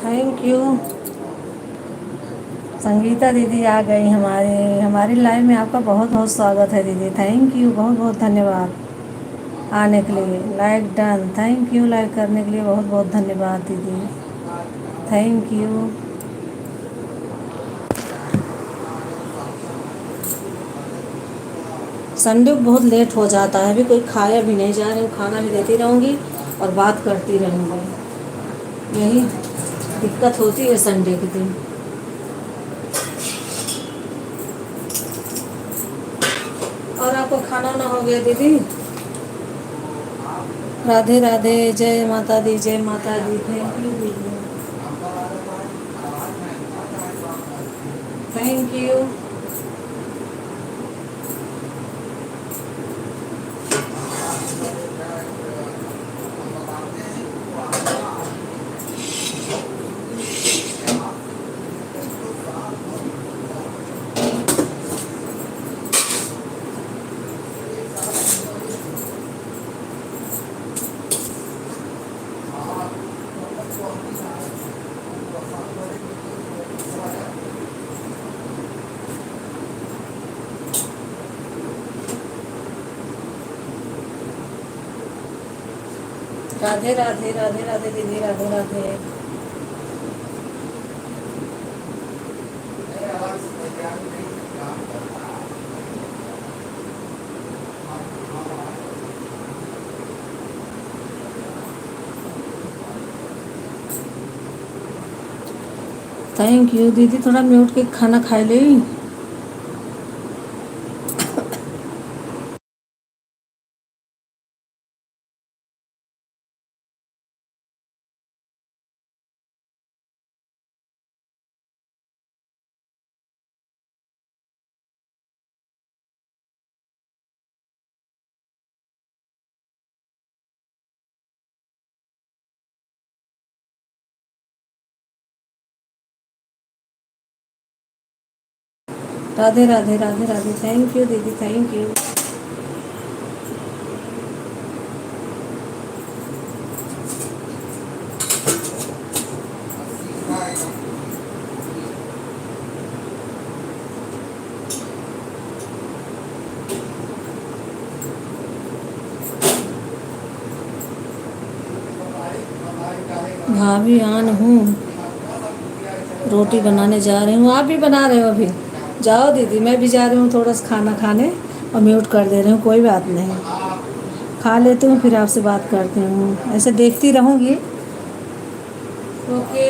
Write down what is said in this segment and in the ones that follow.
Thank you. Sangeeta दीदी आ गई हमारी लाइव में। आपका बहुत बहुत स्वागत है दीदी। थैंक यू, बहुत बहुत धन्यवाद आने के लिए। Like done. Thank you, like करने के लिए बहुत बहुत धन्यवाद दीदी। Thank you. संडे को बहुत लेट हो जाता है, अभी कोई खाया भी नहीं। जा रही हूँ, खाना भी देती रहूँगी और बात करती रहूँगी। यही दिक्कत होती है संडे के दिन। और आपको खाना ना हो गया दीदी? राधे राधे, जय माता दी, जय माता दी। थैंक यू दीदी, थैंक यू। राधे राधे, राधे राधे दीदी, राधे राधे। थैंक यू दीदी, थोड़ा म्यूट के खाना खा ले। राधे राधे, राधे राधे। थैंक यू दीदी, थैंक यू। भाभी आन हूँ, रोटी बनाने जा रही हूँ। आप भी बना रहे हो अभी? जाओ दीदी, मैं भी जा रही हूँ थोड़ा सा खाना खाने, और म्यूट कर दे रही हूँ। कोई बात नहीं, खा लेती हूँ फिर आपसे बात करती हूँ। ऐसे देखती रहूँगी। ओके।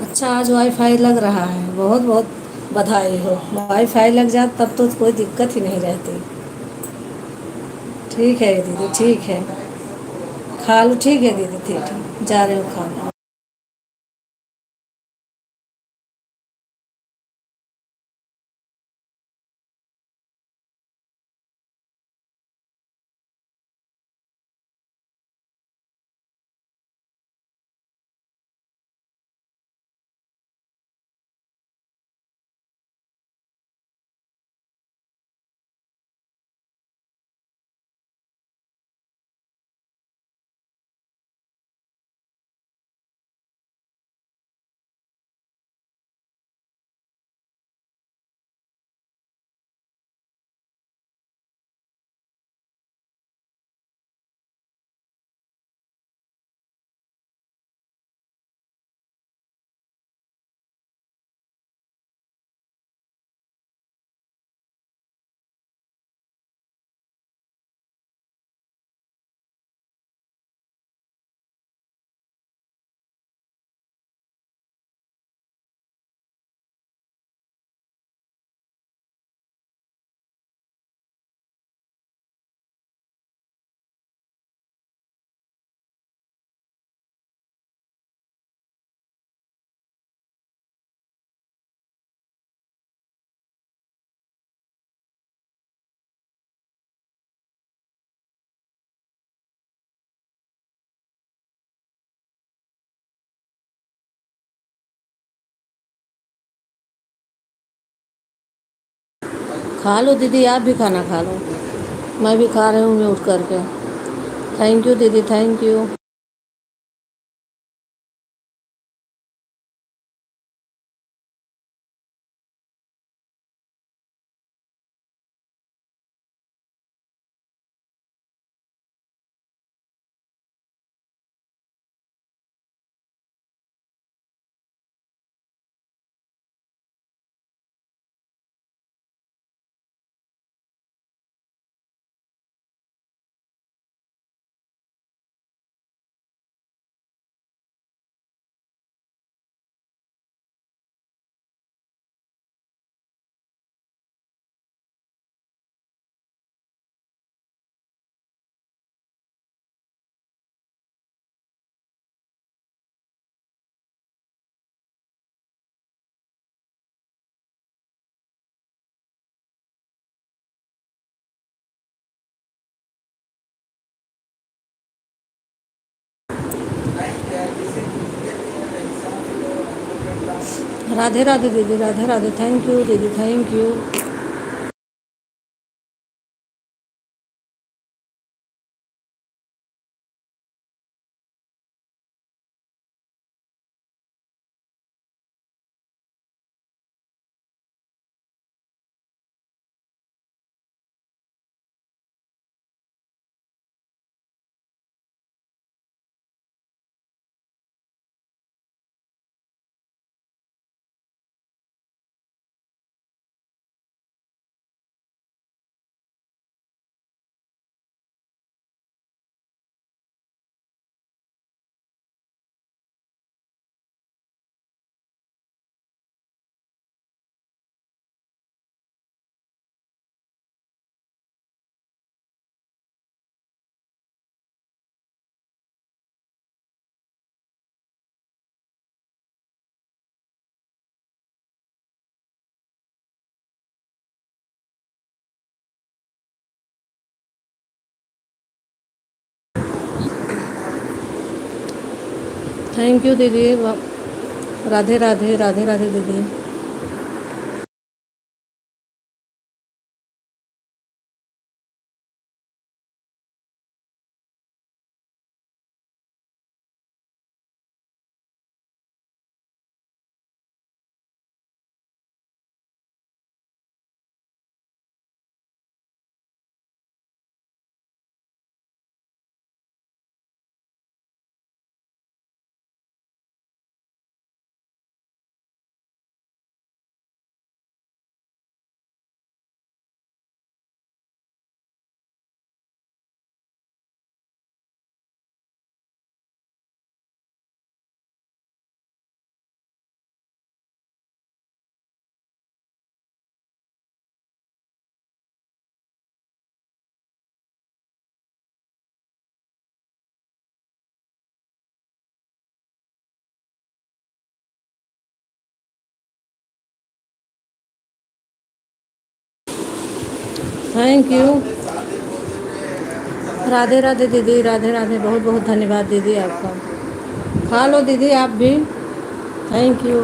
अच्छा, आज वाईफाई लग रहा है। बहुत बहुत बधाई हो। वाईफाई लग जाए तब तो कोई दिक्कत ही नहीं रहती। ठीक है दीदी, ठीक है। खा लो। ठीक है दीदी, ठीक है, जा रहे हो खाना। खा लो दीदी, आप भी खाना खा लो। मैं भी खा रही हूँ म्यूट करके। थैंक यू दीदी, थैंक यू। राधे राधे दीदी, राधे राधे। थैंक यू दीदी, थैंक यू। थैंक यू दीदी। राधे राधे, राधे राधे दीदी। Thank you. राधे राधे दीदी, राधे राधे। बहुत बहुत धन्यवाद दीदी आपका। खा लो दीदी आप भी। Thank you.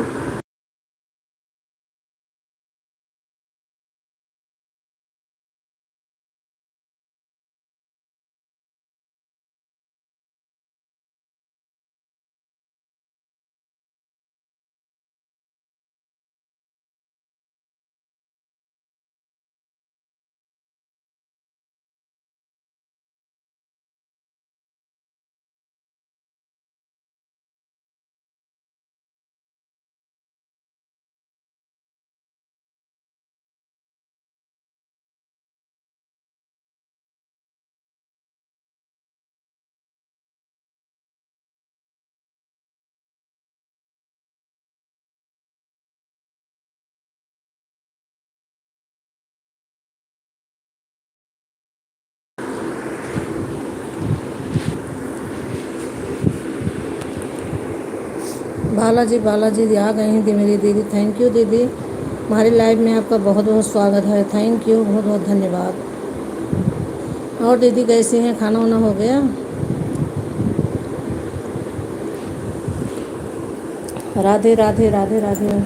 बालाजी, बालाजी आ गई हैं मेरी दीदी। थैंक यू दीदी। हमारी लाइव में आपका बहुत बहुत स्वागत है। थैंक यू, बहुत बहुत धन्यवाद। और दीदी कैसी हैं? खाना वाना हो गया? राधे राधे, राधे राधे।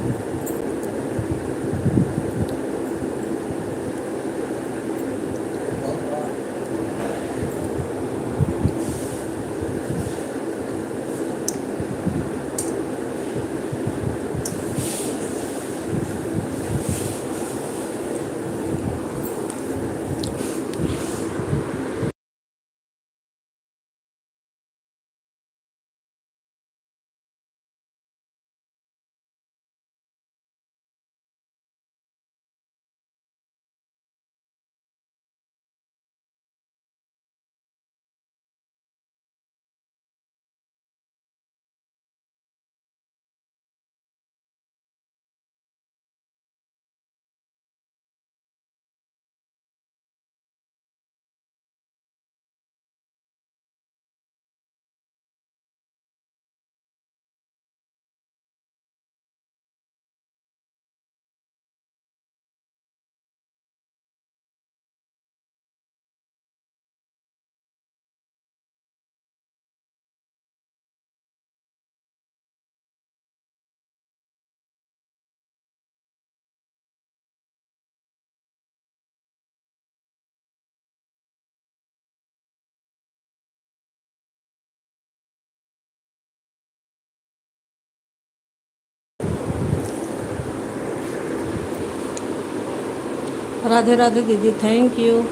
राधे राधे दीदी, थैंक यू,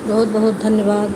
बहुत बहुत धन्यवाद।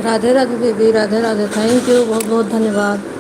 राधे राधे दीदी, राधे राधे, थैंक यू, बहुत बहुत धन्यवाद।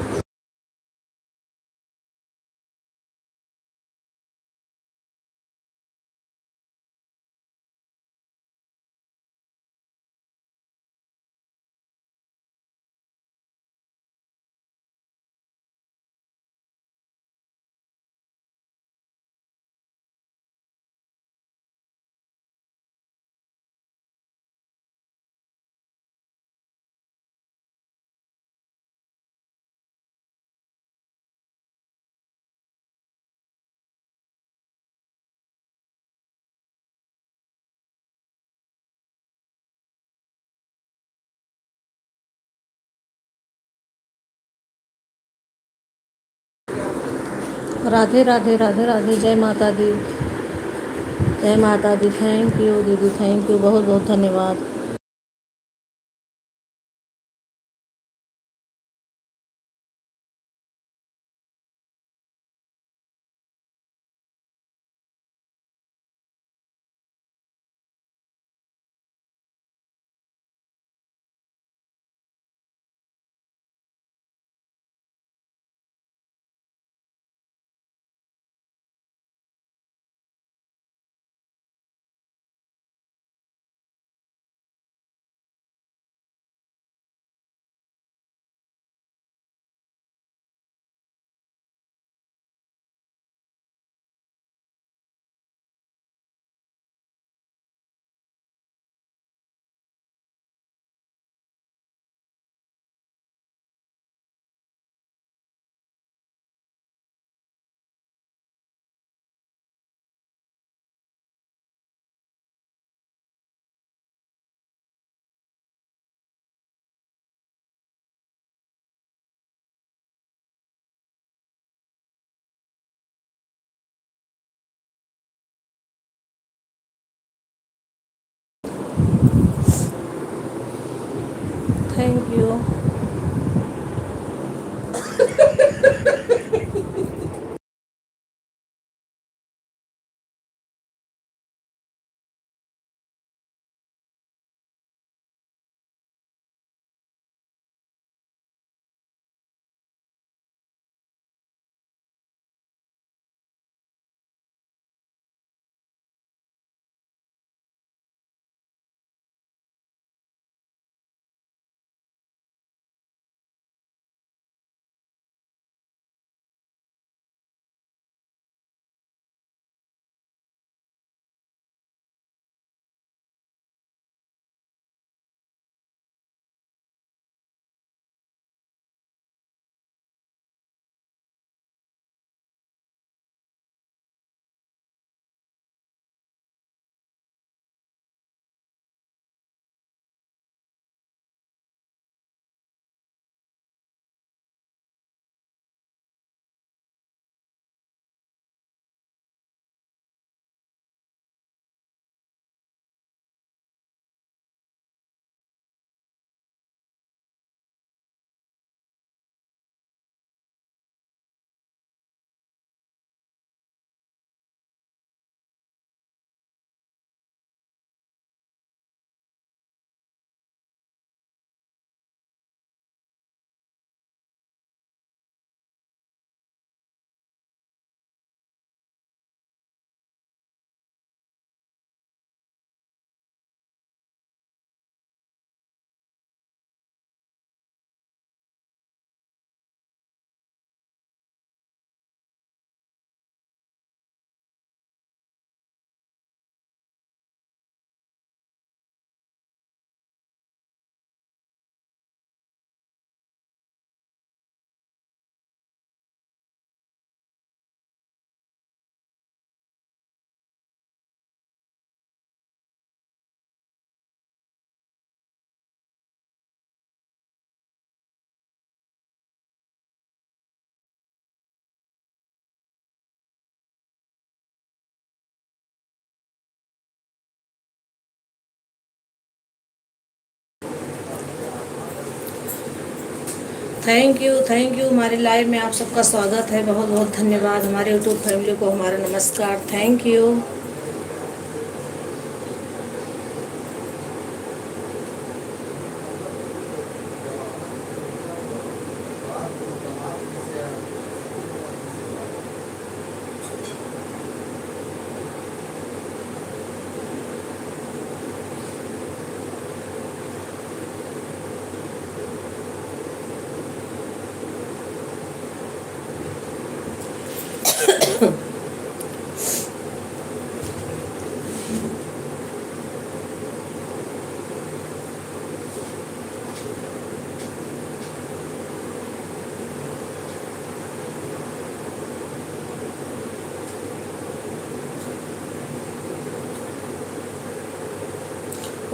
राधे राधे, राधे राधे, जय माता दी, जय माता दी, थैंक यू दीदी, थैंक यू, बहुत बहुत धन्यवाद। Thank you. थैंक यू हमारे लाइव में आप सबका स्वागत है। बहुत बहुत धन्यवाद। हमारे यूट्यूब फैमिली को हमारा नमस्कार। Thank you.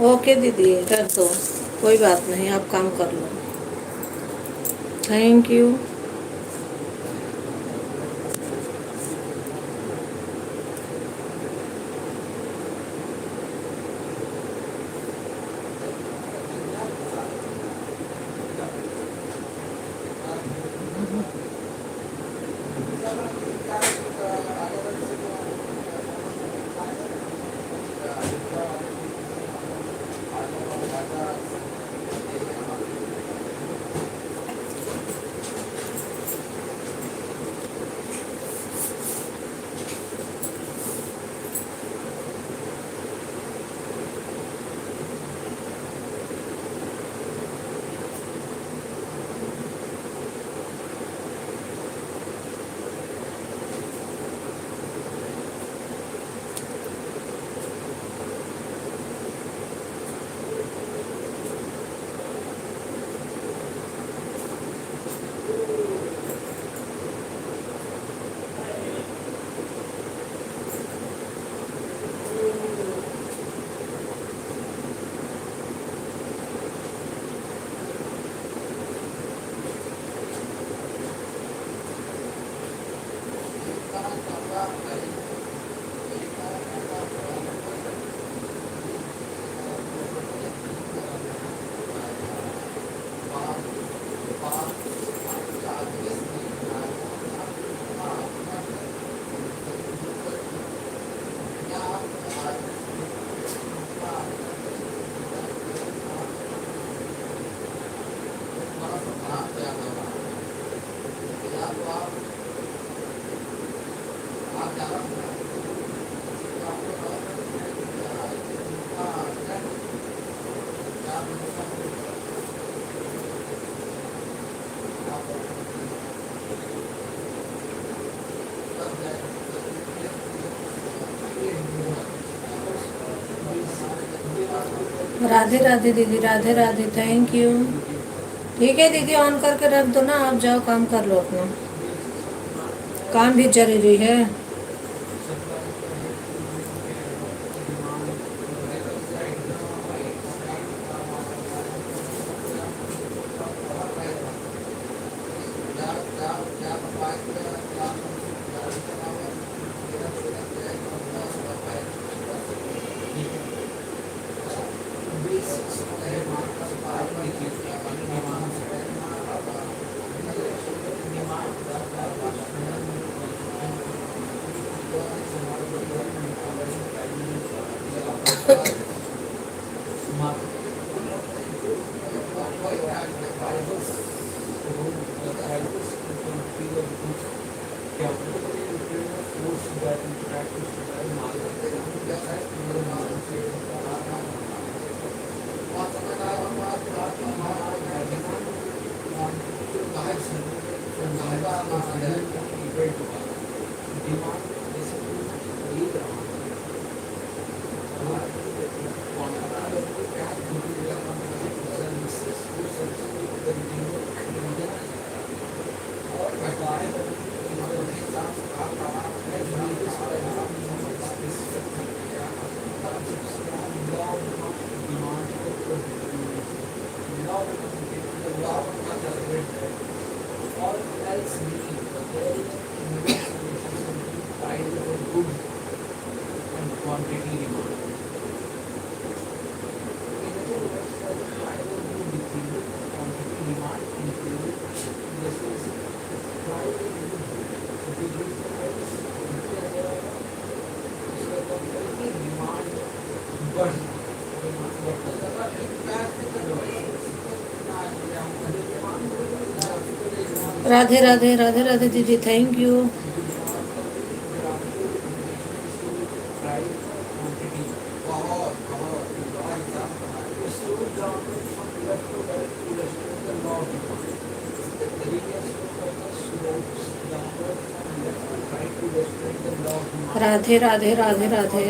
ओके दीदी, रख दो, कोई बात नहीं, आप काम कर लो। Thank you. राधे राधे दीदी, राधे राधे, थैंक यू। ठीक है दीदी, ऑन करके रख दो ना, आप जाओ काम कर लो अपना, काम भी जरूरी है। राधे राधे राधे राधे दीदी, थैंक यू। राधे राधे राधे राधे।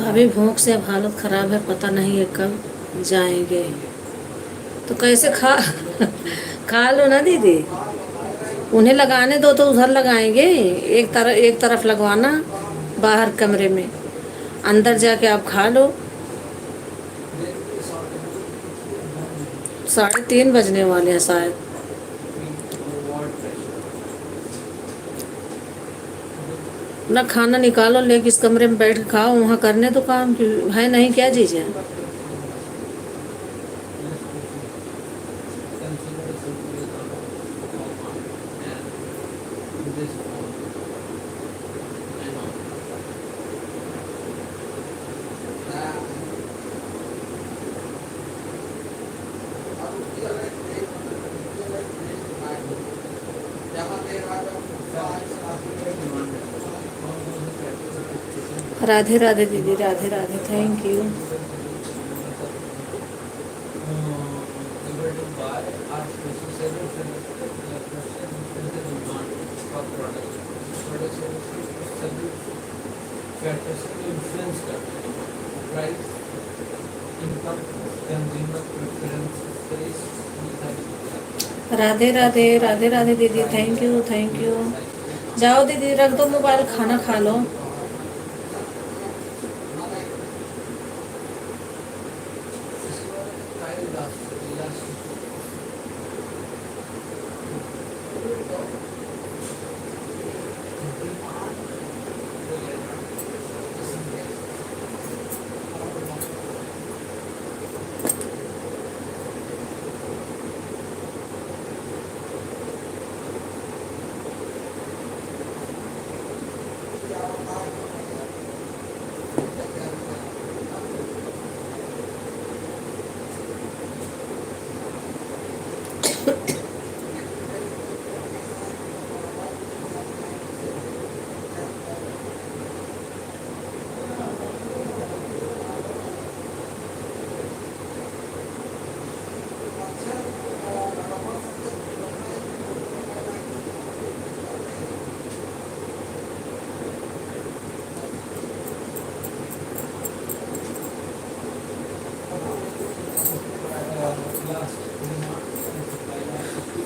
अभी भूख से अब हालत ख़राब है, पता नहीं है कब जाएंगे। तो कैसे खा खा लो ना दीदी, उन्हें लगाने दो तो उधर लगाएंगे। एक तरफ लगवाना बाहर कमरे में, अंदर जाके आप खा लो। 3:30 बजने वाले हैं शायद। ना खाना निकालो, लेके इस कमरे में बैठ के खाओ, वहाँ करने तो काम है नहीं, क्या चीज़ है। राधे राधे दीदी, राधे राधे, थैंक यू। राधे राधे राधे राधे दीदी, थैंक यू थैंक यू। जाओ दीदी, रख दो मोबाइल, खाना खा लो।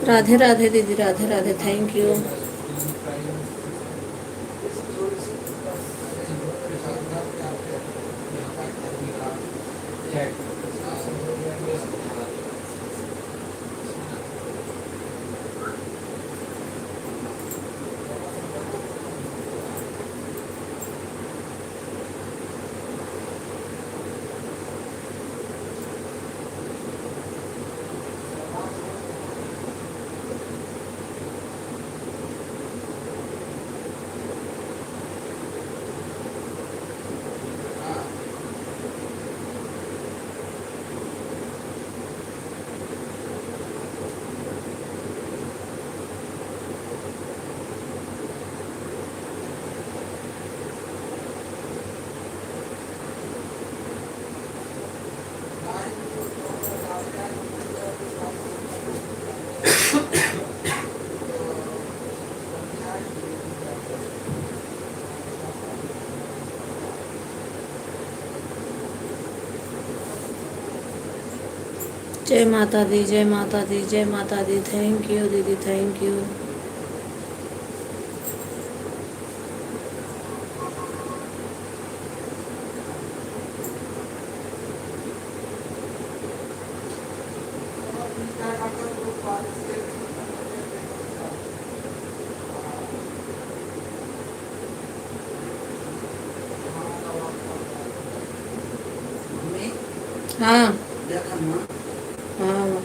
राधे राधे दीदी, राधे राधे, थैंक यू। जय माता दी, जय माता दी, जय माता दी, थैंक यू दीदी, थैंक यू। हाँ हाँ,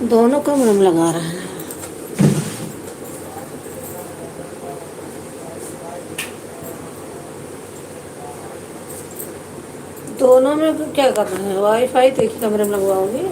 दोनों कमरे में लगा रहे हैं। दोनों में क्या कर रहे हैं? वाईफाई तो एक ही कमरे में लगवाओगे?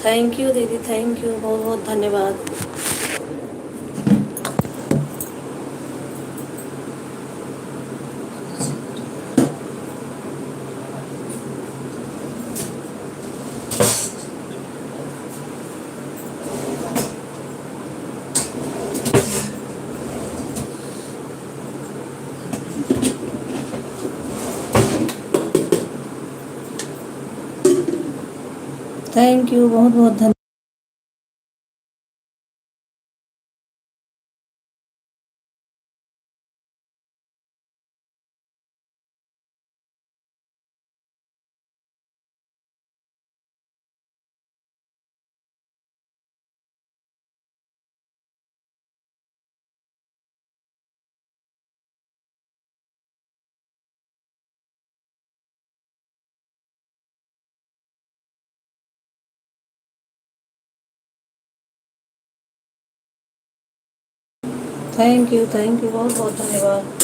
थैंक यू दीदी, थैंक यू, बहुत बहुत धन्यवाद। थैंक यू, बहुत बहुत धन्यवाद। थैंक यू, बहुत बहुत धन्यवाद।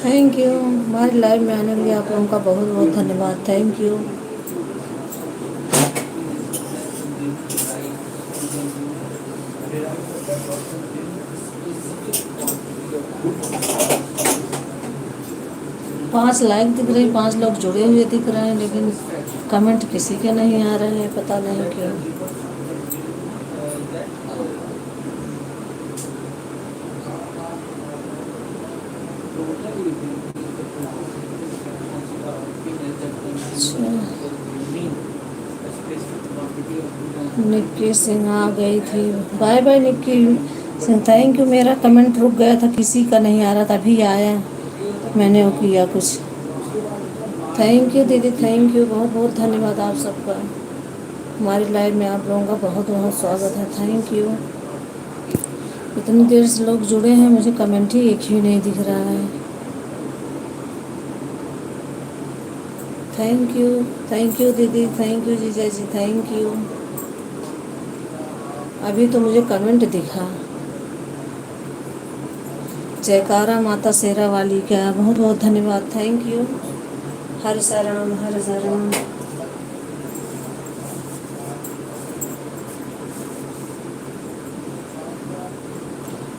थैंक यू, हमारी लाइव में आने के लिए आप लोगों का बहुत बहुत धन्यवाद। Thank you. 5 लाइक दिख रही, 5 लोग जुड़े हुए दिख रहे हैं, लेकिन कमेंट किसी के नहीं आ रहे हैं, पता नहीं क्यों। निक्की सिंह आ गई थी। Bye bye Nikki Singh, thank you. मेरा कमेंट रुक गया था, किसी का नहीं आ रहा था, अभी आया, मैंने वो किया कुछ। थैंक यू दीदी, थैंक यू, बहुत बहुत धन्यवाद आप सबका। हमारी लाइव में आप लोगों का बहुत बहुत स्वागत है। Thank you. इतनी देर से लोग जुड़े हैं, मुझे कमेंट ही एक ही नहीं दिख रहा है। थैंक यू दीदी, थैंक यू जीजा जी, थैंक यू। अभी तो मुझे कमेंट दिखा। जयकारा माता शेरा वाली का बहुत बहुत धन्यवाद। Thank you. हर शरण हर शरण।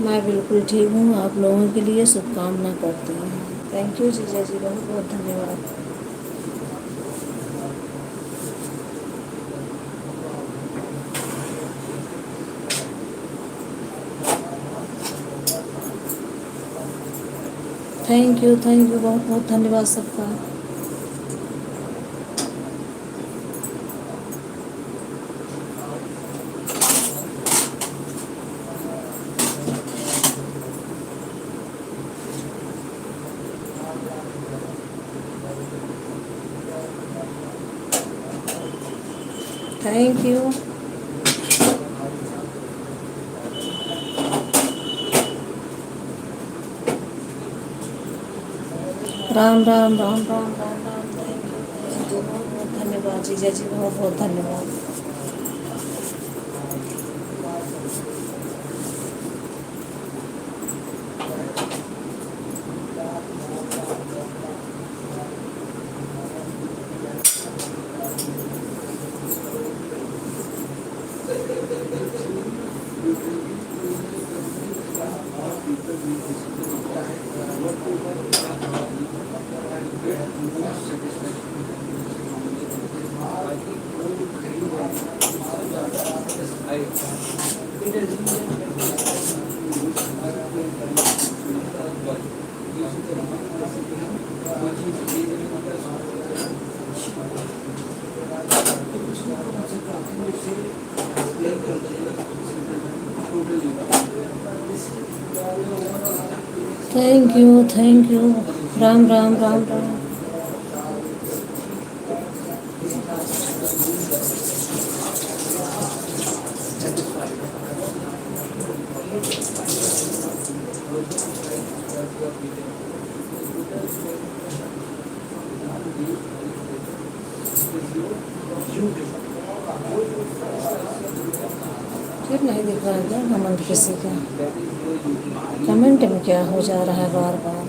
मैं बिल्कुल ठीक हूँ, आप लोगों के लिए शुभकामना करती हूँ। थैंक यू जीजा जी, बहुत बहुत धन्यवाद। थैंक यू, बहुत बहुत धन्यवाद सबका। Thank you. Ram Ram Ram Ram Ram Ram. Thank you, बहुत बहुत धन्यवाद जीजा जी, बहुत बहुत धन्यवाद। Thank you. राम राम राम राम। फिर नहीं दिख रहा है क्या कमेंट किसी का? कमेंट में क्या हो जा रहा है बार बार?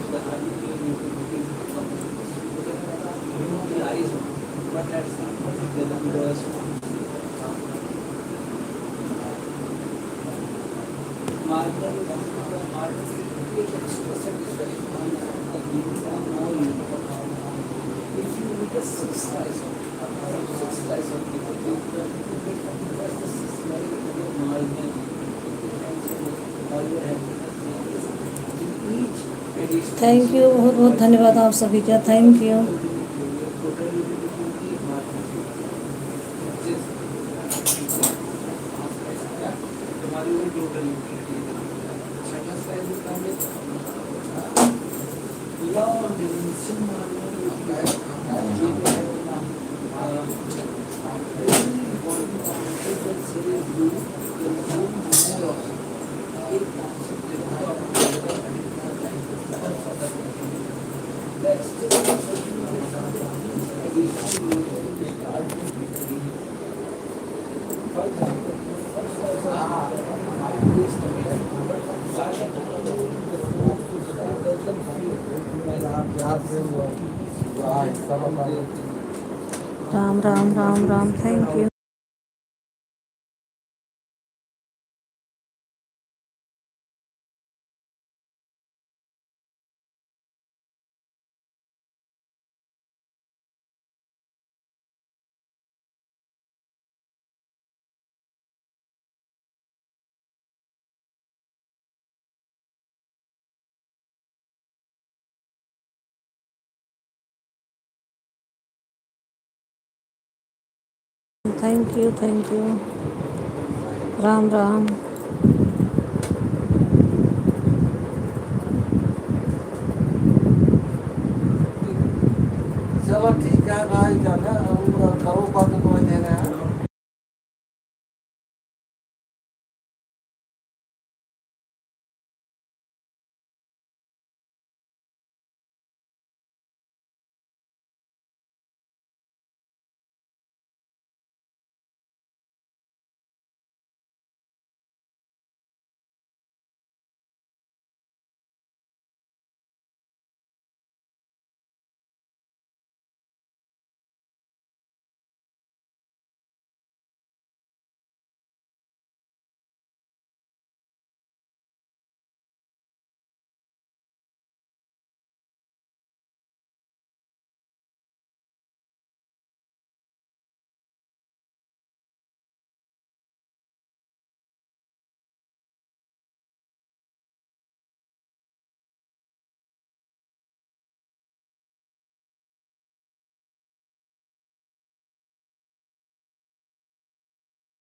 थैंक यू, बहुत बहुत धन्यवाद आप सभी का। Thank you. Ram Ram Ram Ram. Thank you. Thank you, thank you. Ram Ram. चलो ठीक है भाई, जाना करो बात तो दे रहे हैं।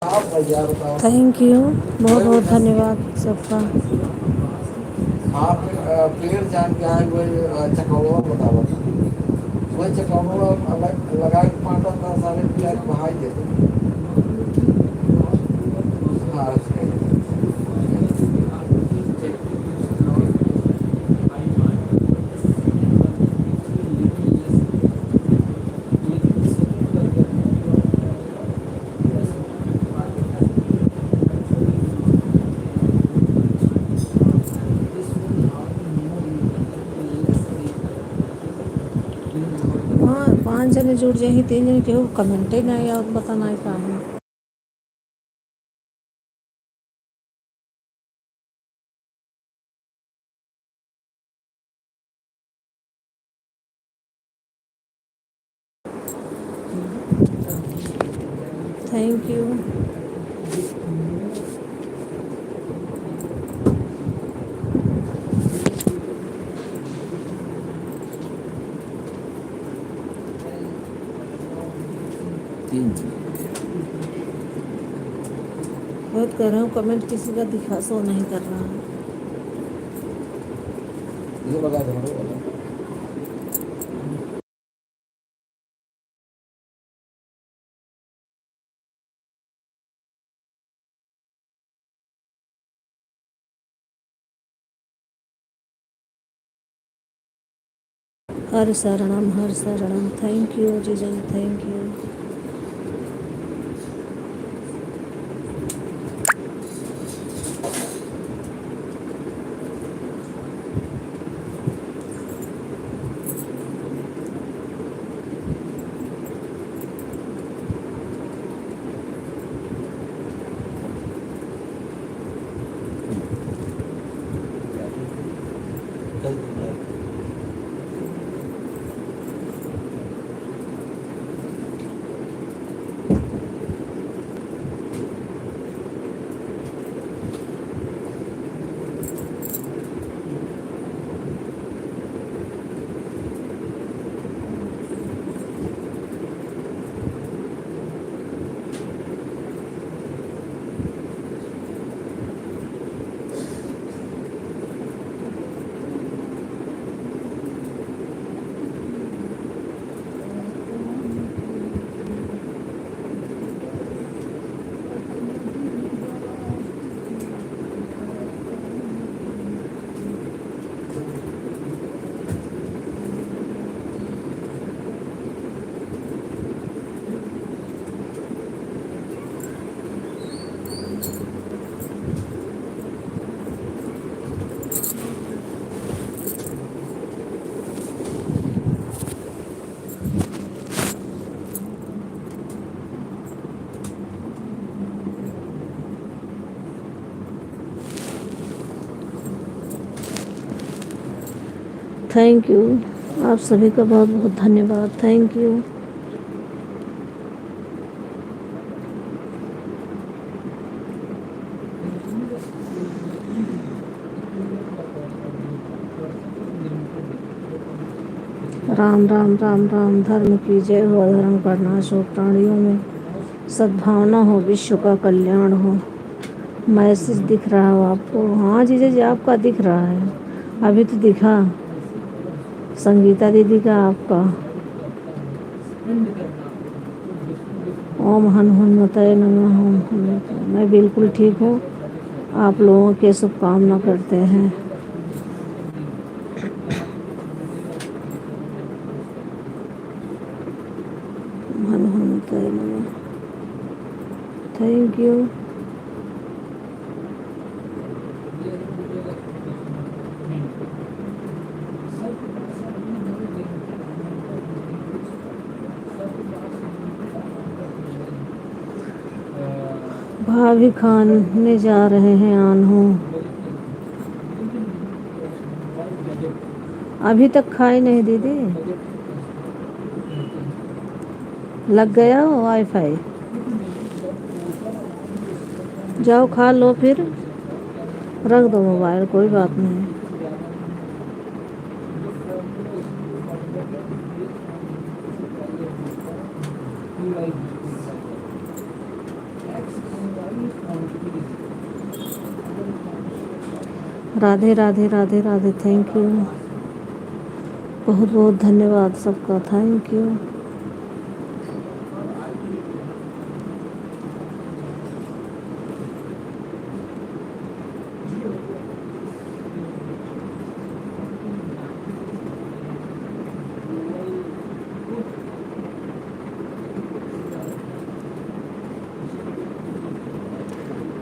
आप भैया बताओ। थैंक यू, बहुत वही बहुत उधर धन्यवाद सबका। आप पेड़ जान के आए वही चकौवा बतावा था। वही चकौवा लगा के पाटा था सारे प्याज बहाई देते। हाँ हाँ, 5 जने जुड़ जाही, 3 जने केहू कमेंटे नहीं आवत, पता नहीं का है। Thank you. बहुत कर रहा हूँ कमेंट, किसी का दिखा सो नहीं कर रहा है। ये लगा दो हर शरणम हर शरणम। थैंक यू जीजा जी, थैंक यू। थैंक यू, आप सभी का बहुत बहुत धन्यवाद। Thank you. राम राम राम राम। धर्म की जय हो, धर्म का नाश हो, प्राणियों में सद्भावना हो, विश्व का कल्याण हो। मैसेज दिख रहा हो आपको? हाँ जीजा जी, आपका दिख रहा है, अभी तो दिखा। संगीता दीदी का, आपका। ओम हनुमतये नमः। ओम हनुमतये। मैं बिल्कुल ठीक हूँ, आप लोगों के शुभकामना करते हैं। हनुमतये नमः। Thank you. भाभी खाने जा रहे हैं आनहू। अभी तक खाई नहीं दीदी। लग गया हो वाईफाई? जाओ खा लो, फिर रख दो मोबाइल, कोई बात नहीं। राधे राधे राधे राधे। थैंक यू, बहुत बहुत धन्यवाद सबका। Thank you.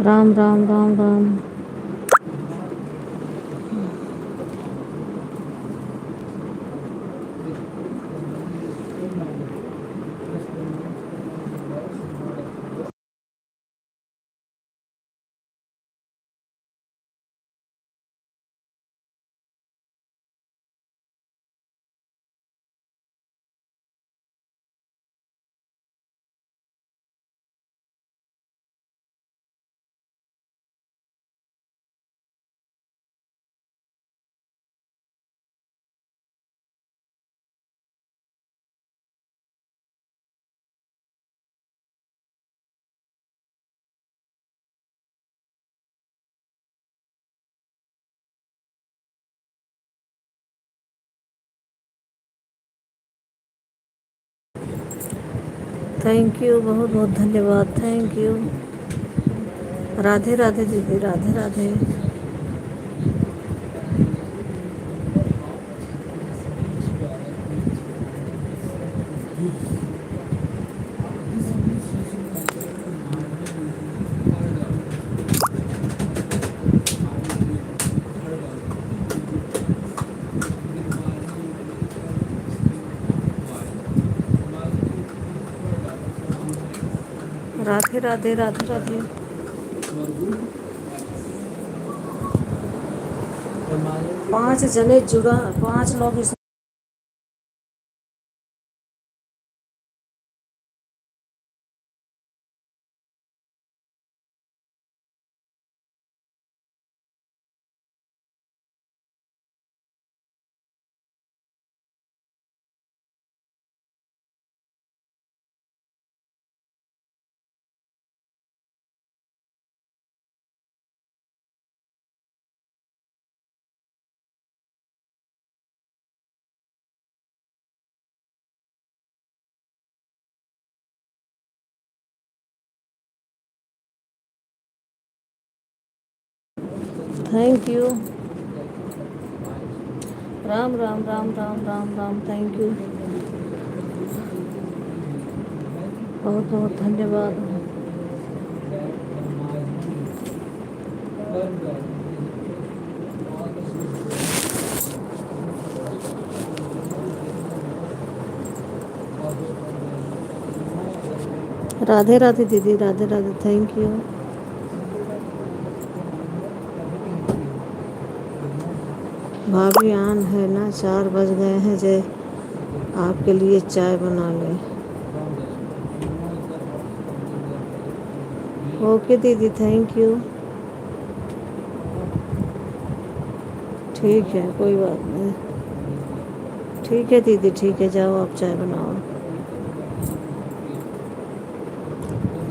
Ram Ram Ram Ram. Thank you, बहुत बहुत धन्यवाद। Thank you. राधे राधे दीदी, राधे राधे। राधे राधे राधे राधे। 5 जने जुड़ा, 5 लोग इस thank you. Ram Ram Ram Ram Ram Ram. Thank you, बहुत बहुत धन्यवाद। राधे राधे दीदी, राधे राधे। Thank you. भाभी आन है ना, 4 बज गए हैं। जय आपके लिए चाय बना ले। ओके दीदी, थैंक यू। ठीक है, कोई बात नहीं। ठीक है दीदी, ठीक है, जाओ आप चाय बनाओ।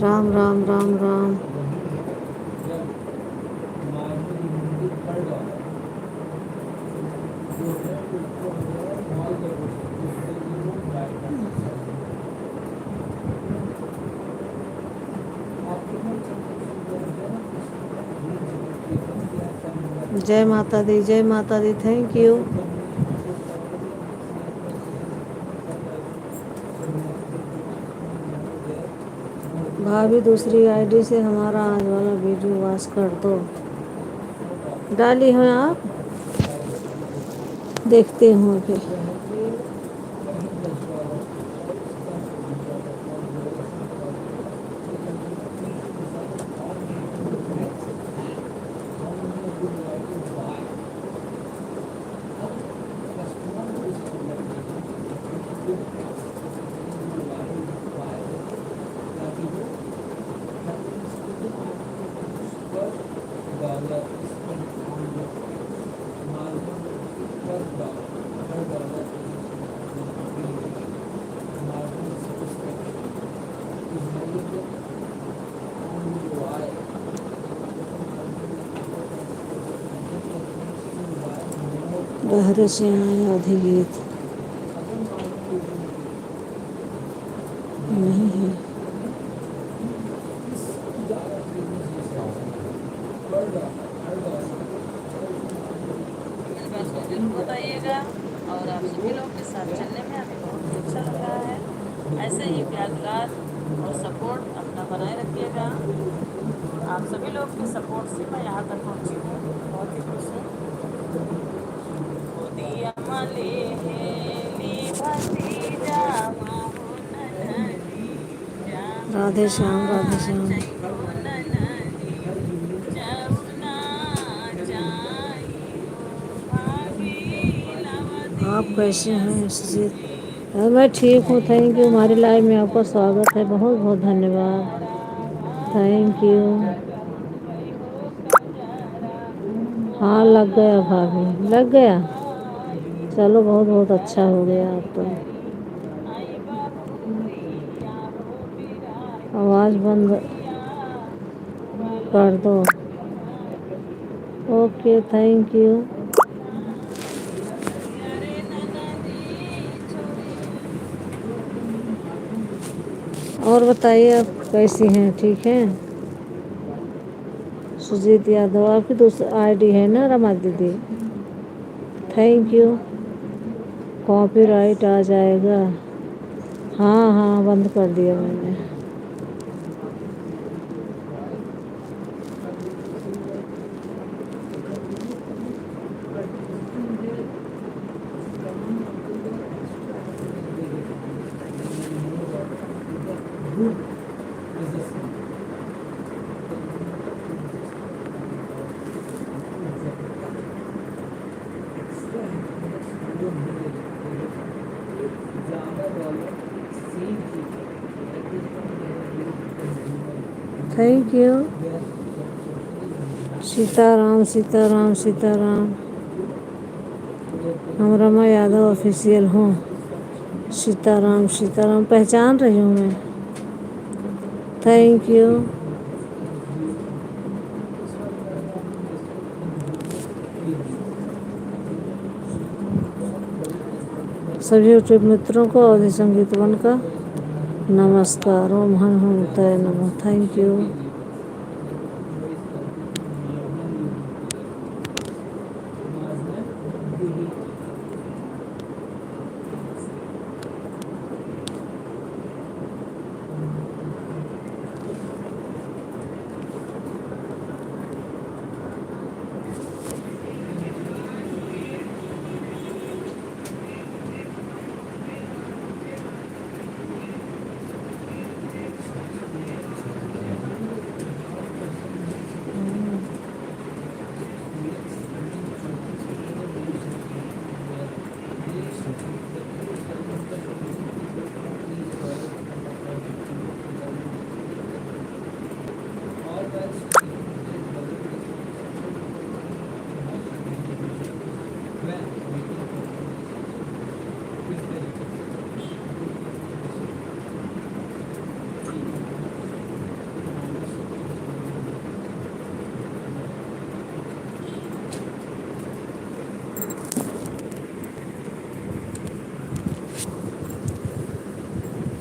राम राम राम राम। जय माता दी, जय माता दी। Thank you. भाभी दूसरी आईडी से हमारा आज वाला वीडियो वॉच कर दो। डाली हैं आप, देखते हूँ फिर। गहरे से आए आधे गीत नहीं है। मेरी बात को जरूर बताइएगा और आप सभी लोग के साथ चलने में हमें बहुत ही अच्छा लग रहा है। ऐसे ही प्यार दुलार और सपोर्ट अपना बनाए रखिएगा। आप सभी लोग के सपोर्ट से मैं यहाँ तक पहुँची हूँ, बहुत ही खुश हूँ। गोदिया माले हेली भतीजा माहो ननदी राधे जाऊना श्याम राधे श्याम। जइहो ननदी जाऊना जाइहो भाभी लवदी आप कैसे हैं सुजीत? असुरी मैं ठीक हूँ, थैंक यू। जइहा हमारी लाइव में आपका स्वागत है, बहुत बहुत धन्यवाद। कजरा थैंक यू। जइहो कजरा हाँ लग गया बोलाला भाभी, लग गया। जइहो चलो बहुत बहुत अच्छा हो प्यारी गया आप तो। प्यारी आई बाबूरिया हो बिराही आवाज़ बंद गोरिया वाला कर दो। बिराही ओके थैंक यू। अरे ननदी छोरी और बताइए आप कैसी हैं, ठीक हैं? सुजीत यादव आपकी दूसरी आईडी है ना रमा दीदी? Thank you. कॉपीराइट आ जाएगा। हाँ हाँ बंद कर दिया मैंने। Thank you. सीताराम सीताराम सीताराम। हम रमा यादव ऑफिशियल हूँ। सीताराम सीताराम पहचान रही हूँ मैं। Thank you. सभी यूट्यूब मित्रों को अवधि संगीत वन का नमस्कार। ओम हन हनुमताय नमः। Thank you.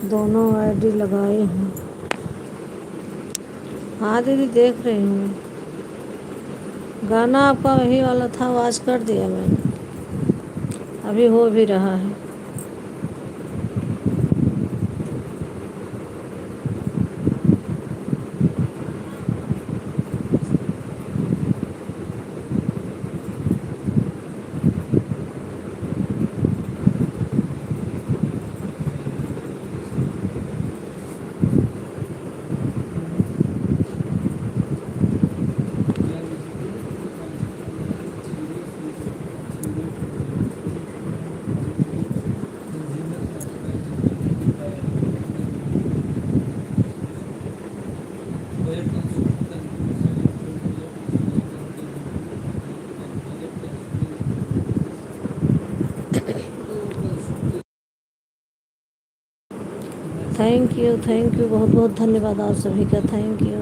दोनों आईडी लगाई हूँ। हाँ दीदी देख रही हूँ। गाना आपका वही वाला था, आवाज़ कर दिया मैंने। अभी हो भी रहा है। थैंक यू बहुत बहुत धन्यवाद आप सभी का। Thank you.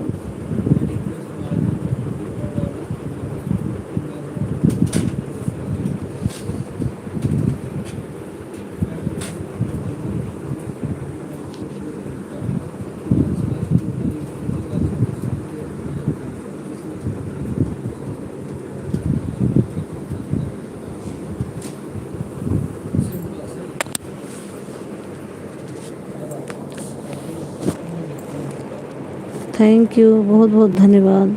थैंक यू, बहुत बहुत धन्यवाद।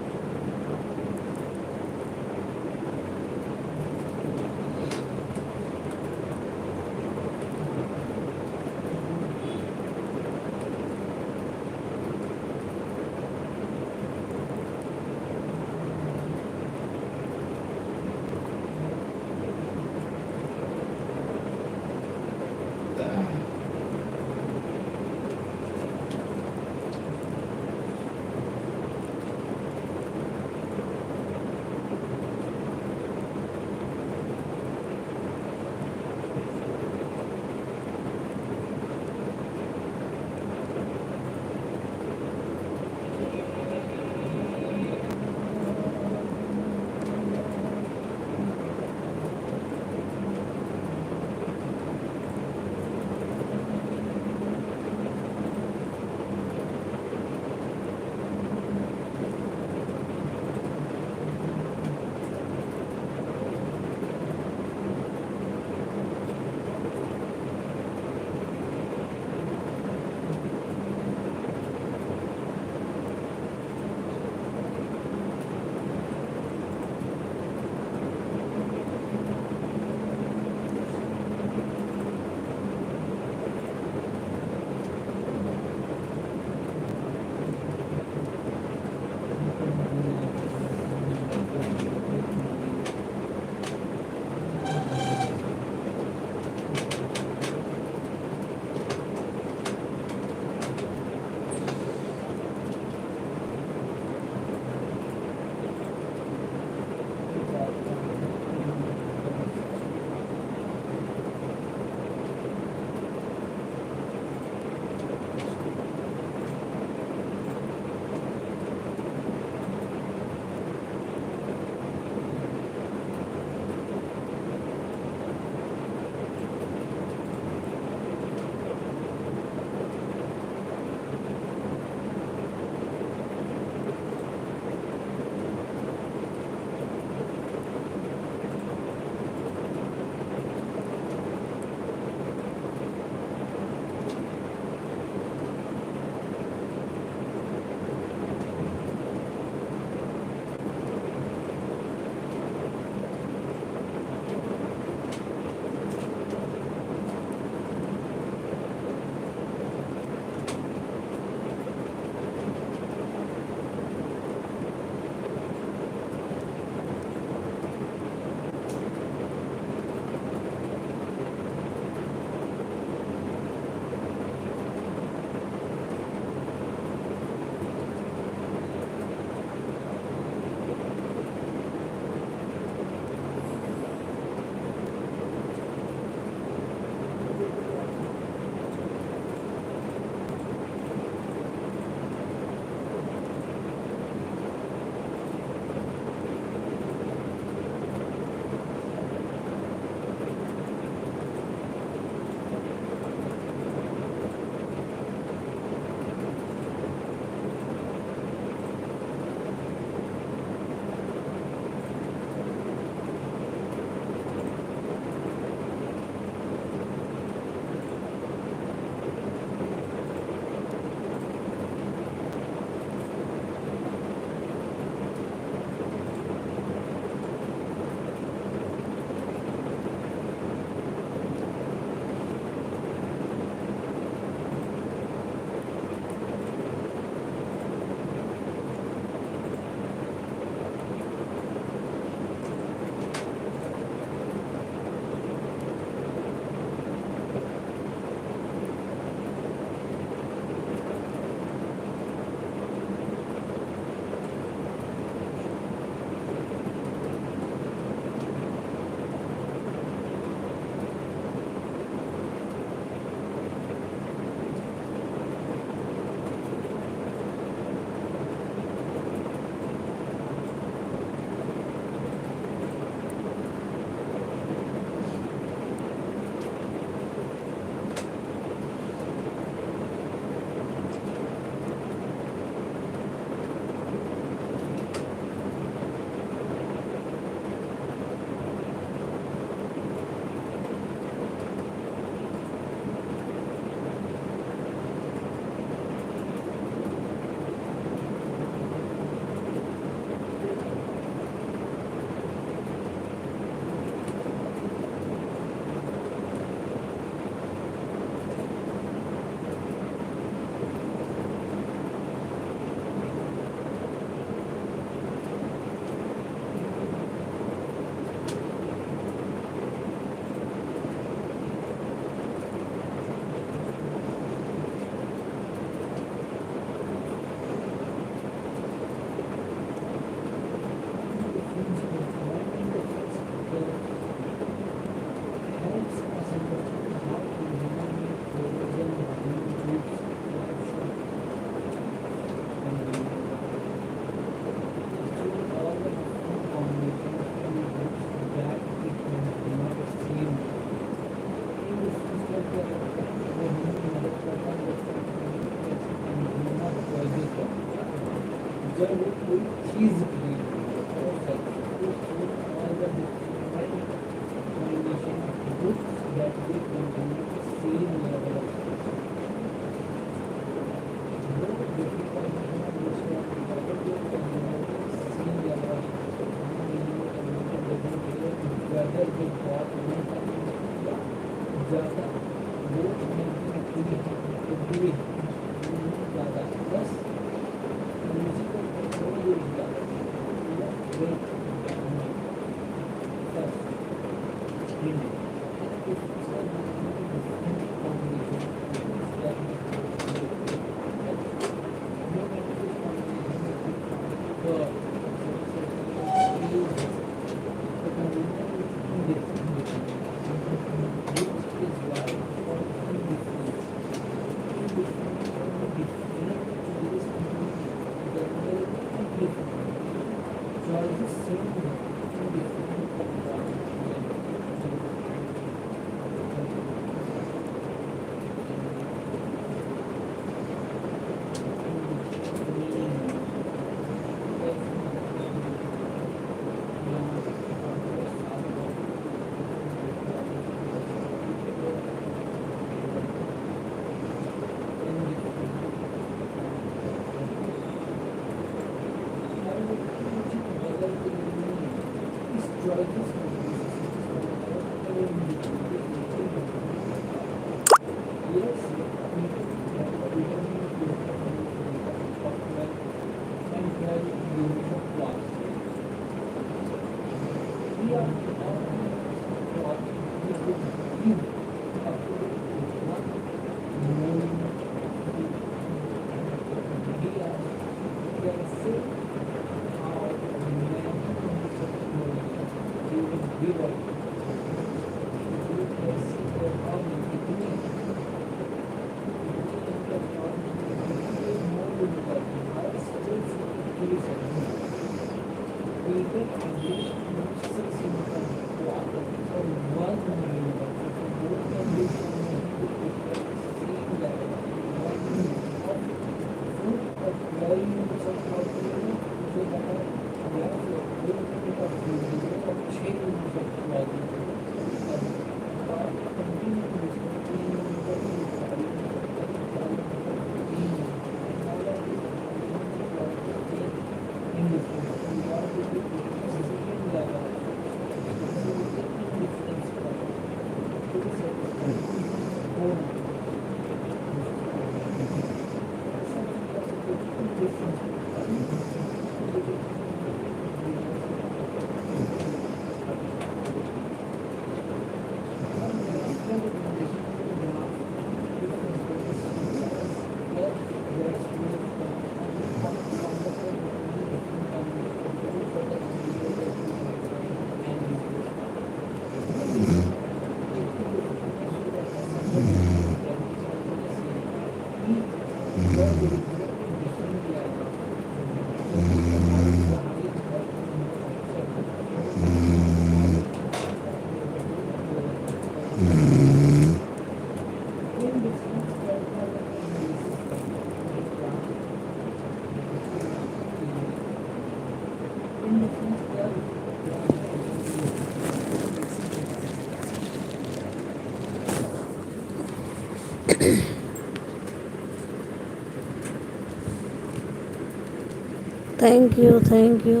Thank you, thank you.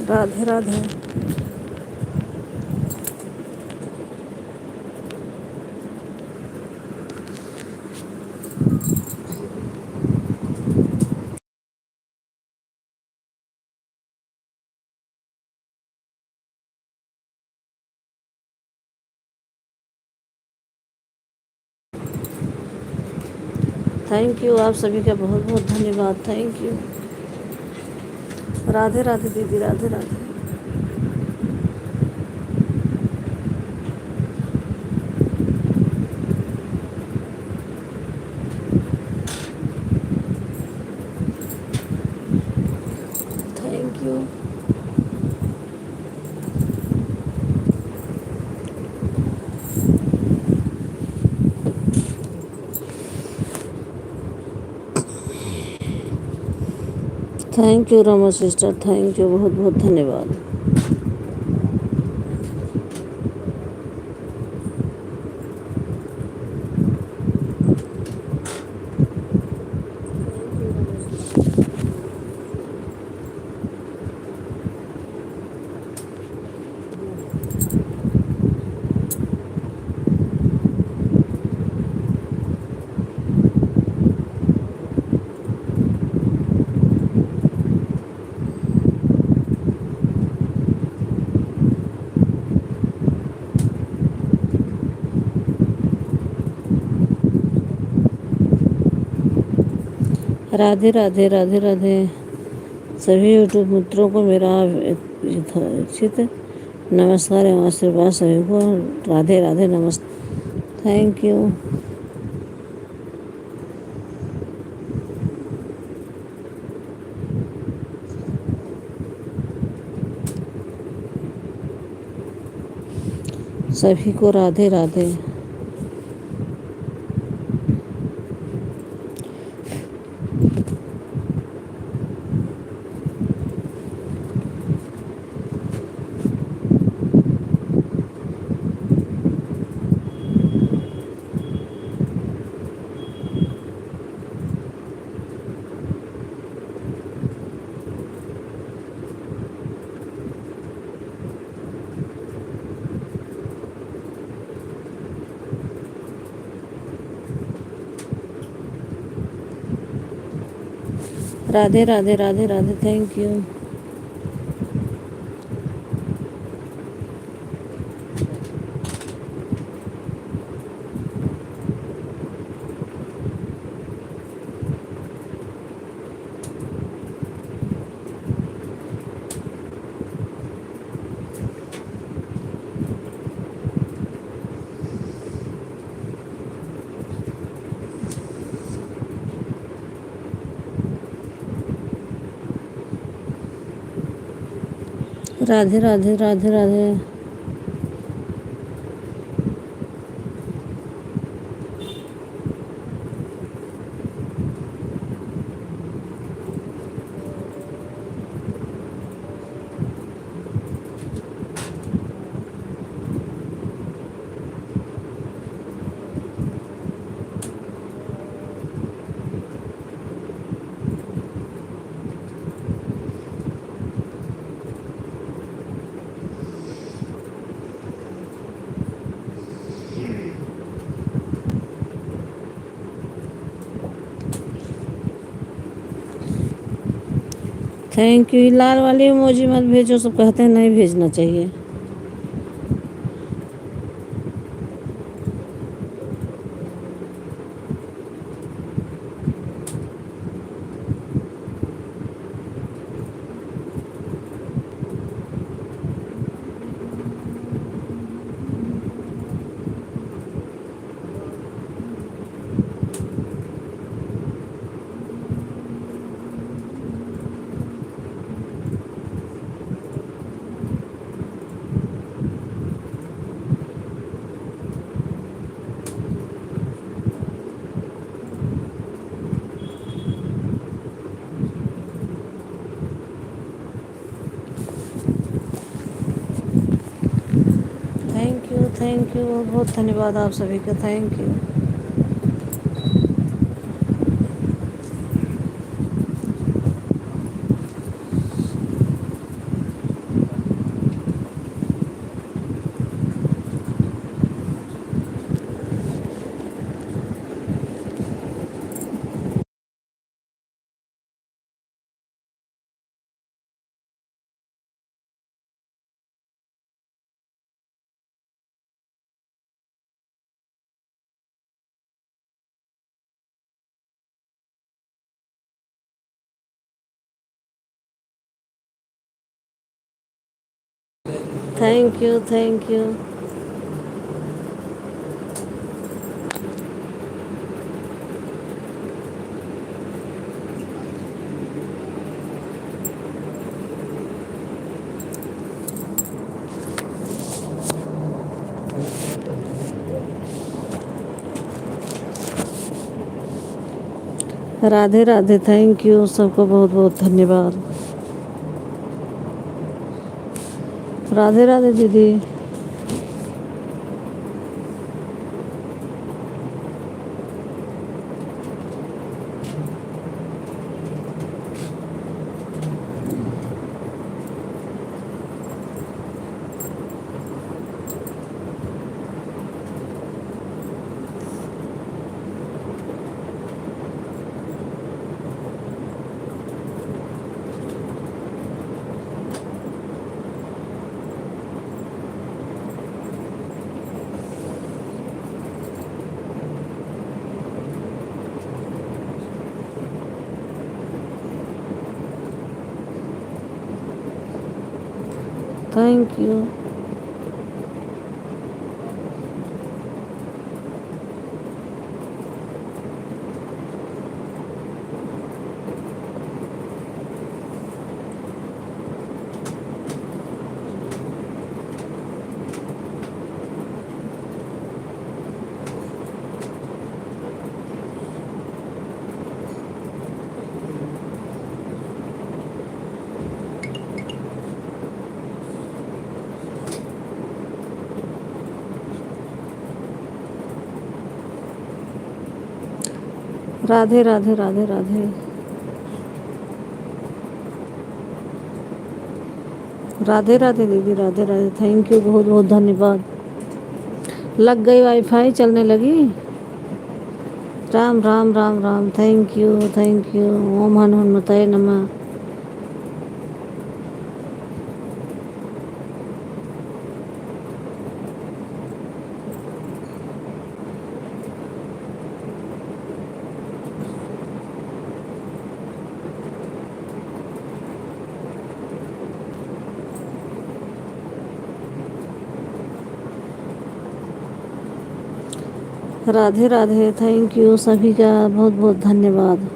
Radhe Radhe. Thank you, आप सभी का बहुत बहुत धन्यवाद। Thank you. राधे राधे दीदी, Radhe Radhe. Thank you. Thank you Rama sister, thank you, बहुत बहुत धन्यवाद। राधे राधे राधे राधे। सभी यूट्यूब मित्रों को मेरा यथोचित नमस्कार एवं आशीर्वाद। सभी को राधे राधे नमस्ते। Thank you. सभी को Radhe Radhe. Radhe Radhe Radhe Radhe. Thank you. Radhe Radhe Radhe Radhe. Thank you. लाल वाली इमोजी मत भेजो, सब कहते हैं नहीं भेजना चाहिए। थैंक यू बहुत बहुत धन्यवाद आप सभी का। Thank you. Thank you. Thank you. Radhe Radhe. Thank you सबको बहुत बहुत धन्यवाद। राधे राधे दीदी। Thank you. राधे राधे राधे राधे। राधे राधे दीदी, राधे राधे, थैंक यू, बहुत बहुत धन्यवाद। लग गई वाईफाई, चलने लगी। Ram Ram Ram Ram, thank you thank you. ओम हनुमते नमः। राधे राधे, थैंक यू सभी का बहुत बहुत धन्यवाद।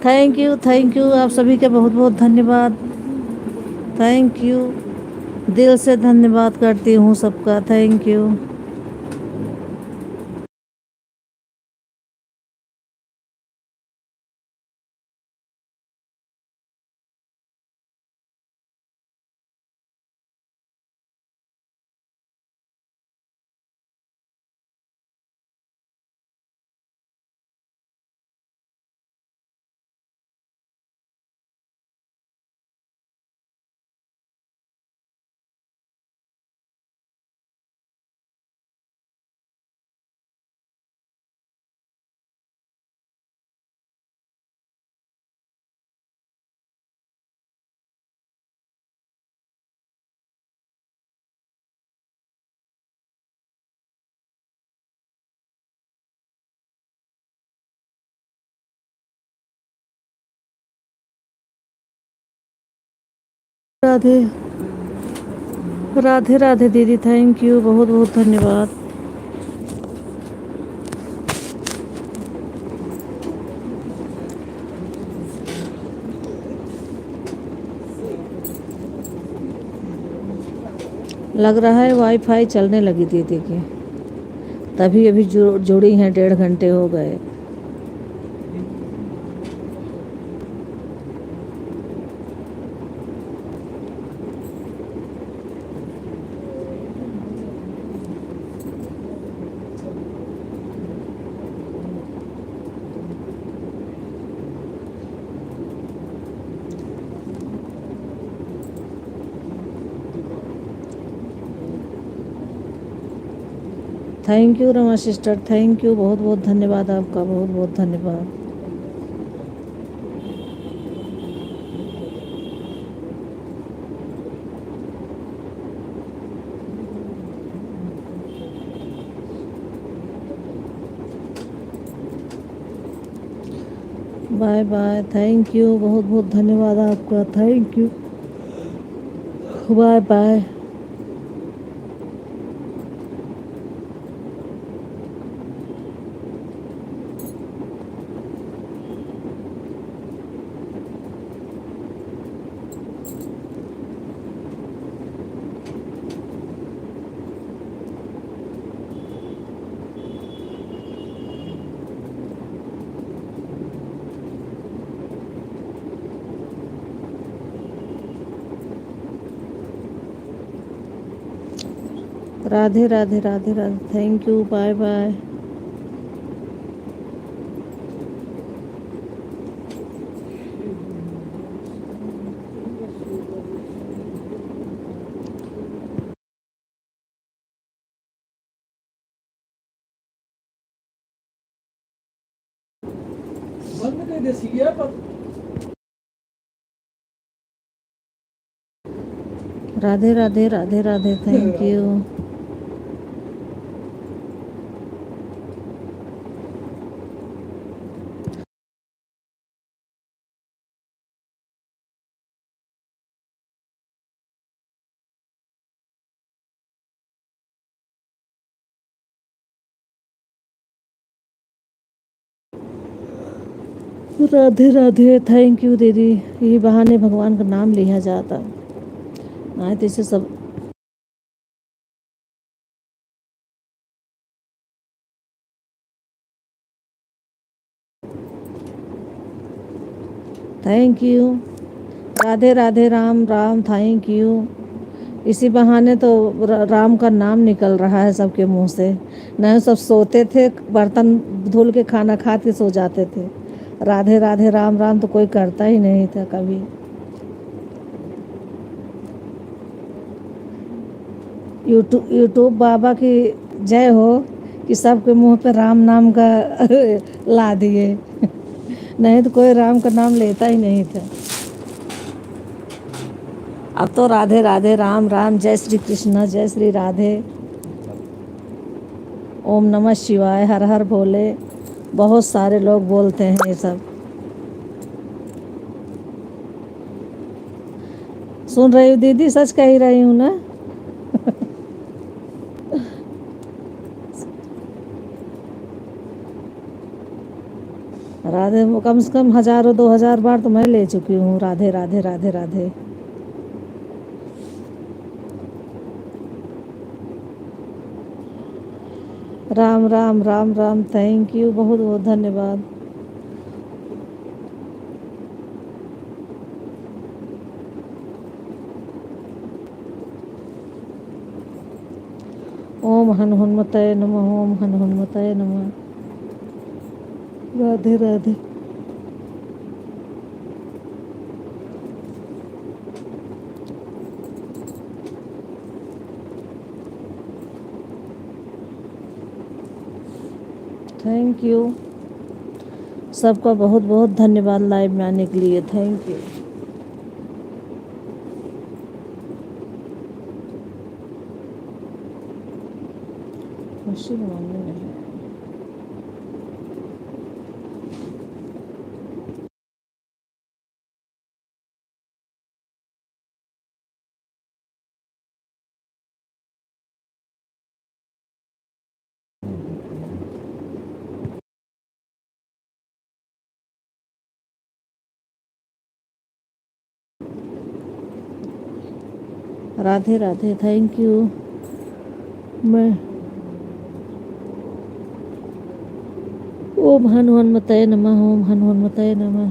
थैंक यू आप सभी का बहुत बहुत धन्यवाद। थैंक यू, दिल से धन्यवाद करती हूँ सबका, थैंक यू। राधे। राधे राधे दीदी, थैंक यू, बहुत बहुत धन्यवाद। लग रहा है वाईफाई चलने लगी दीदी की, तभी अभी जुड़ी हैं, 1.5 घंटे हो गए। Thank you Rama sister, thank you, बहुत बहुत धन्यवाद आपका, बहुत बहुत धन्यवाद। बाय बाय, थैंक यू, बहुत बहुत धन्यवाद आपका, thank you, bye bye. Radhe Radhe Radhe Radhe, thank you, bye bye. Radhe Radhe Radhe Radhe, thank you. Radhe Radhe, thank you दीदी, यही बहाने भगवान का नाम लिया जाता, आए तो इसे सब। Thank you, Radhe Radhe, Ram Ram, thank you. इसी बहाने तो राम का नाम निकल रहा है सबके मुंह से। नहीं सब सोते थे, बर्तन धुल के खाना खा के सो जाते थे। राधे राधे राम राम तो कोई करता ही नहीं था कभी। यूट्यूब बाबा की जय हो कि सबके मुंह पे राम नाम का ला दिए। नहीं तो कोई राम का नाम लेता ही नहीं था। अब तो राधे राधे, राम राम, जय श्री कृष्ण, जय श्री राधे, ओम नमः शिवाय, हर हर भोले, बहुत सारे लोग बोलते हैं ये सब। सुन रही हूँ दीदी, सच कह ही रही हूँ ना। राधे, कम से कम 1000-2000 बार तो मैं ले चुकी हूँ, राधे राधे राधे राधे। राम राम राम राम, थैंक यू, बहुत बहुत धन्यवाद। ओम हनुमतये नमः, ओम हनुमतये नमः, राधे राधे। थैंक यू, सबका बहुत बहुत धन्यवाद लाइव में आने के लिए, थैंक यू। खुशी मानने में राधे राधे, थैंक यू। मैं ओम हनुमन्मतये नमः, ओम हनुमन्मतये नमः।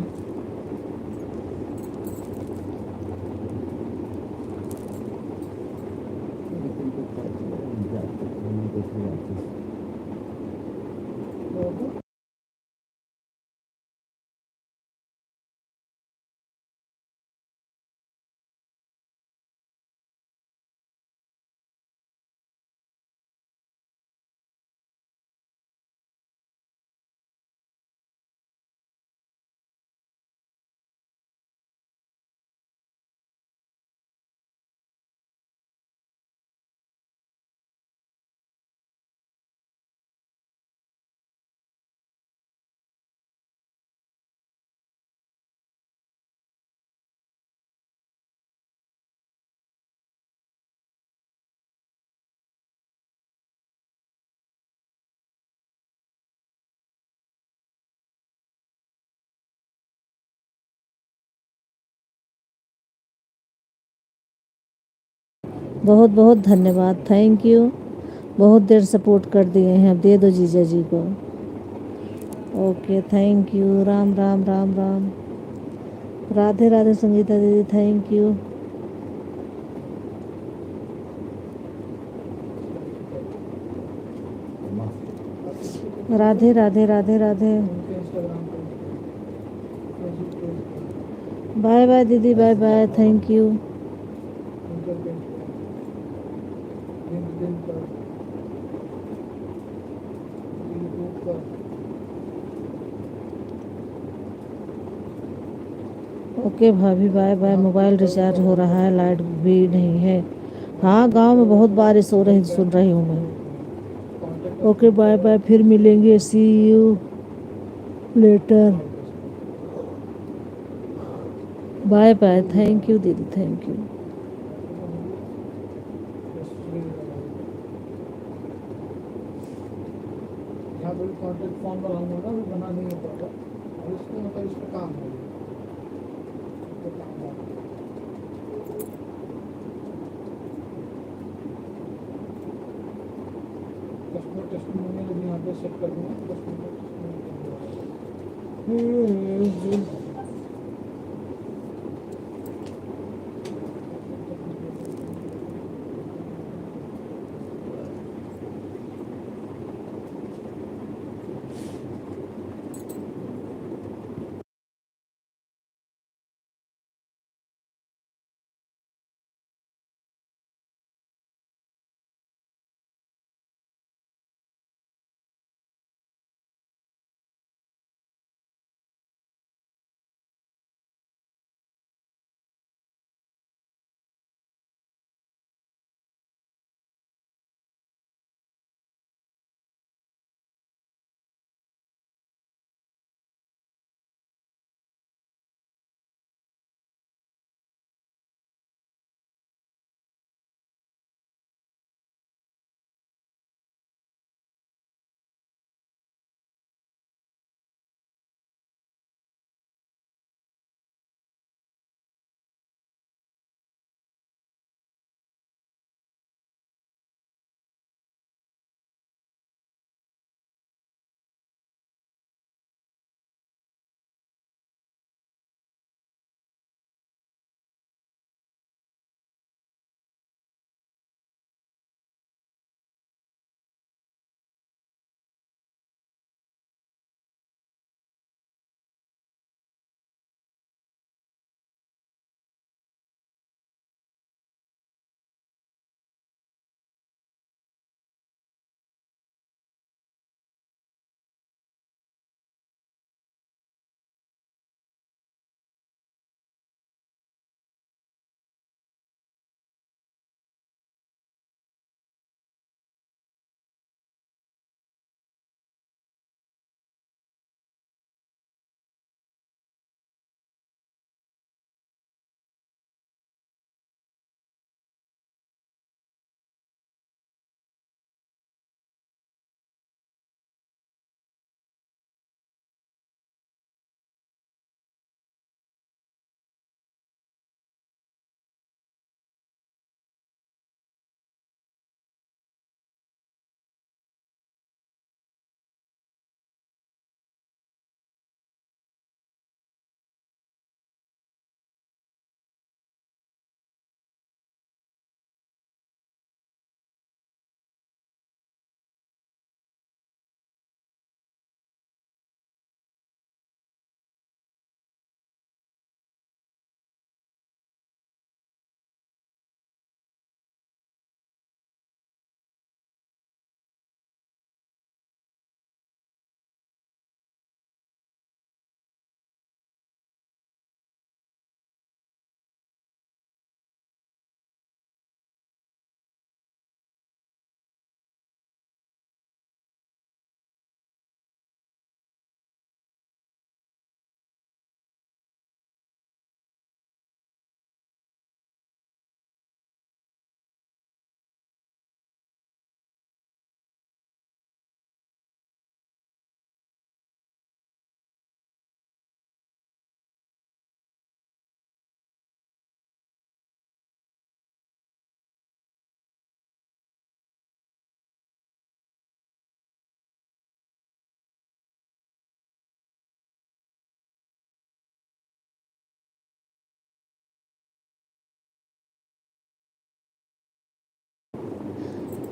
बहुत बहुत धन्यवाद, थैंक यू। बहुत देर सपोर्ट कर दिए हैं, अब दे दो जीजा जी को। Okay, thank you. Ram Ram Ram Ram. Radhe Radhe Sangeeta दीदी, thank you. Radhe Radhe Radhe Radhe. Bye bye दीदी, bye bye, thank you. Okay भाभी, बाय बाय। मोबाइल रिचार्ज हो रहा है, लाइट भी नहीं है। हाँ, गांव में बहुत बारिश हो रही, सुन रही हूँ मैं। ओके बाय बाय, फिर मिलेंगे, see you later. Bye bye, thank you दीदी, थैंक यू। यहाँ पर कॉन्टेक्ट फॉर्म बनाऊंगा ना, वो बना नहीं पाता, और इसको मतलब इस पे काम है। कस्टमर टेस्टिमोनियल भी यहाँ पे सेट कर दूंगा, कस्टमर टेस्टिमोनियल।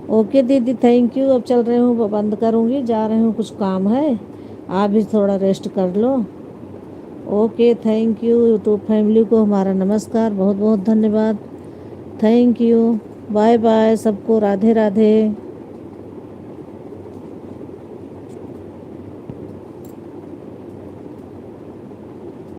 ओके दीदी, थैंक यू। अब चल रही हूँ, बंद करूँगी, जा रही हूँ, कुछ काम है। आप भी थोड़ा रेस्ट कर लो। Okay, thank you. YouTube family को हमारा नमस्कार, बहुत बहुत धन्यवाद। Thank you. बाय बाय सबको, राधे राधे।